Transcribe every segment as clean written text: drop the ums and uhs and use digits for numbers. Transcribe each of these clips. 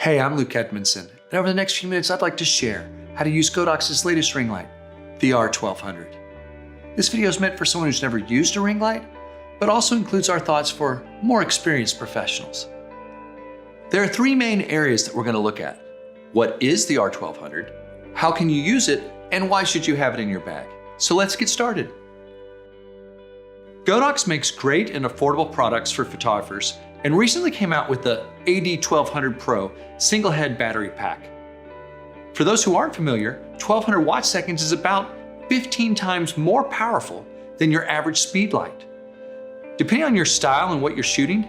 Hey, I'm Luke Edmonson, and over the next few minutes I'd like to share how to use Godox's latest ring light, the R1200. This video is meant for someone who's never used a ring light, but also includes our thoughts for more experienced professionals. There are three main areas that we're going to look at. What is the R1200? How can you use it? And why should you have it in your bag? So let's get started. Godox makes great and affordable products for photographers and recently came out with the AD1200 Pro single head battery pack. For those who aren't familiar, 1200 watt seconds is about 15 times more powerful than your average speed light. Depending on your style and what you're shooting,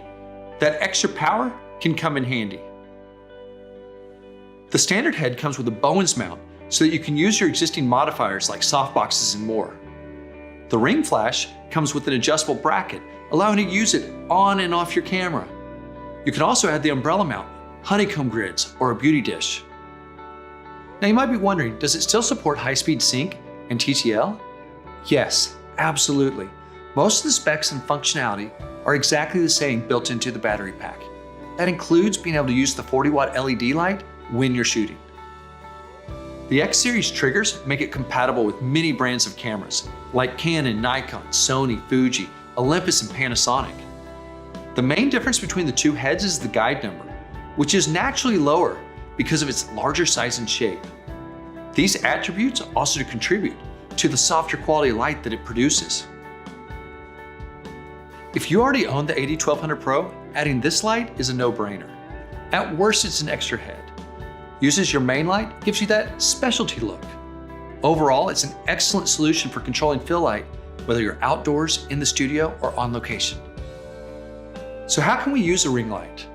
that extra power can come in handy. The standard head comes with a Bowens mount so that you can use your existing modifiers like softboxes and more. The ring flash comes with an adjustable bracket, allowing you to use it on and off your camera. You can also add the umbrella mount, honeycomb grids, or a beauty dish. Now you might be wondering, does it still support high-speed sync and TTL? Yes, absolutely. Most of the specs and functionality are exactly the same built into the battery pack. That includes being able to use the 40-watt LED light when you're shooting. The X series triggers make it compatible with many brands of cameras, like Canon, Nikon, Sony, Fuji, Olympus, and Panasonic. The main difference between the two heads is the guide number, which is naturally lower because of its larger size and shape. These attributes also contribute to the softer quality light that it produces. If you already own the AD1200 Pro, adding this light is a no-brainer. At worst, it's an extra head. Uses your main light, gives you that specialty look. Overall, it's an excellent solution for controlling fill light, whether you're outdoors, in the studio, or on location. So how can we use a ring light?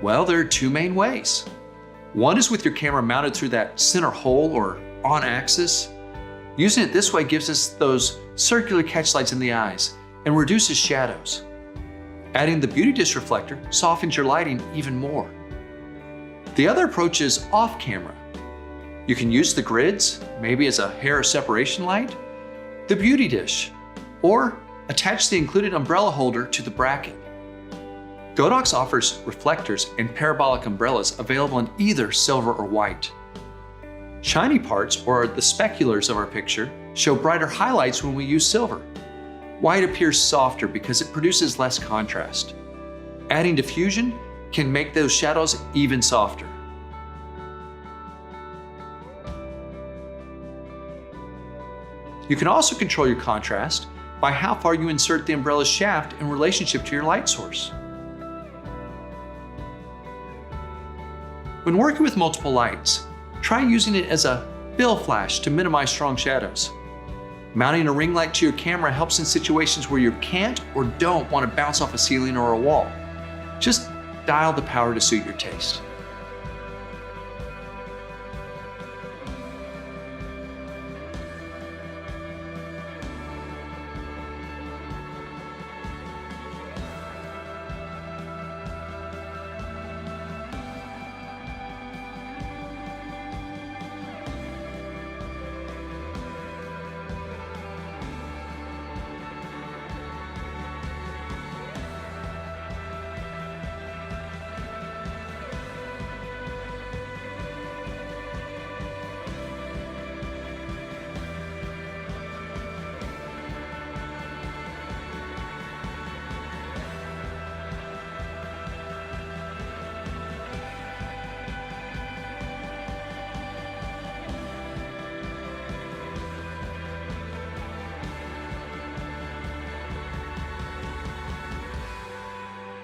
Well, there are two main ways. One is with your camera mounted through that center hole or on axis. Using it this way gives us those circular catch lights in the eyes and reduces shadows. Adding the beauty dish reflector softens your lighting even more. The other approach is off camera. You can use the grids, maybe as a hair separation light, the beauty dish, or attach the included umbrella holder to the bracket. Godox offers reflectors and parabolic umbrellas available in either silver or white. Shiny parts, or the speculars of our picture, show brighter highlights when we use silver. White appears softer because it produces less contrast. Adding diffusion can make those shadows even softer. You can also control your contrast by how far you insert the umbrella's shaft in relationship to your light source. When working with multiple lights, try using it as a bill flash to minimize strong shadows. Mounting a ring light to your camera helps in situations where you can't or don't want to bounce off a ceiling or a wall. Just dial the power to suit your taste.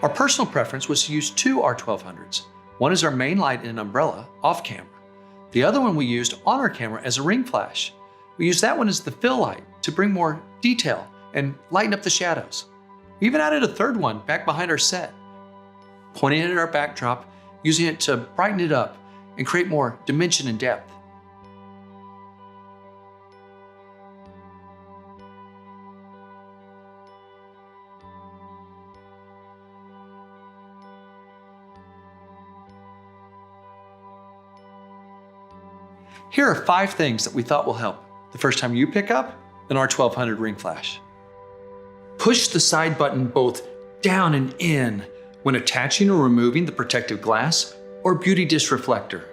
Our personal preference was to use two R1200s. One is our main light in an umbrella, off camera. The other one we used on our camera as a ring flash. We used that one as the fill light to bring more detail and lighten up the shadows. We even added a third one back behind our set, pointing it at our backdrop, using it to brighten it up and create more dimension and depth. Here are 5 things that we thought will help the first time you pick up an R1200 ring flash. Push the side button both down and in when attaching or removing the protective glass or beauty dish reflector.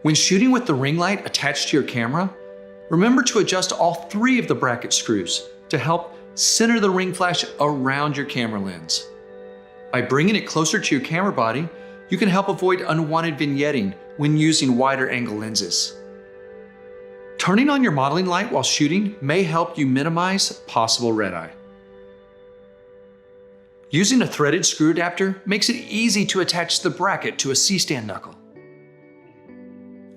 When shooting with the ring light attached to your camera, remember to adjust all 3 of the bracket screws to help center the ring flash around your camera lens. By bringing it closer to your camera body, you can help avoid unwanted vignetting when using wider angle lenses. Turning on your modeling light while shooting may help you minimize possible red eye. Using a threaded screw adapter makes it easy to attach the bracket to a C-stand knuckle.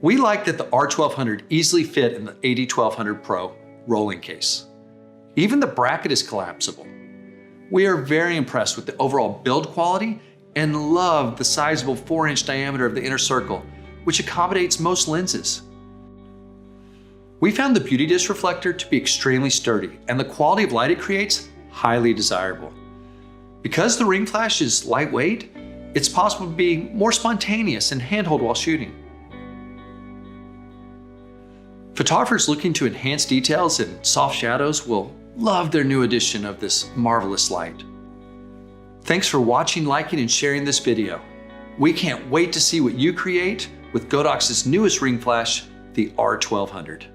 We like that the R1200 easily fit in the 80-1200 Pro rolling case. Even the bracket is collapsible. We are very impressed with the overall build quality and love the sizable 4-inch diameter of the inner circle, which accommodates most lenses. We found the beauty dish reflector to be extremely sturdy, and the quality of light it creates highly desirable. Because the ring flash is lightweight, it's possible to be more spontaneous and handhold while shooting. Photographers looking to enhance details and soft shadows will love their new edition of this marvelous light. Thanks for watching, liking, and sharing this video. We can't wait to see what you create with Godox's newest ring flash, the R1200.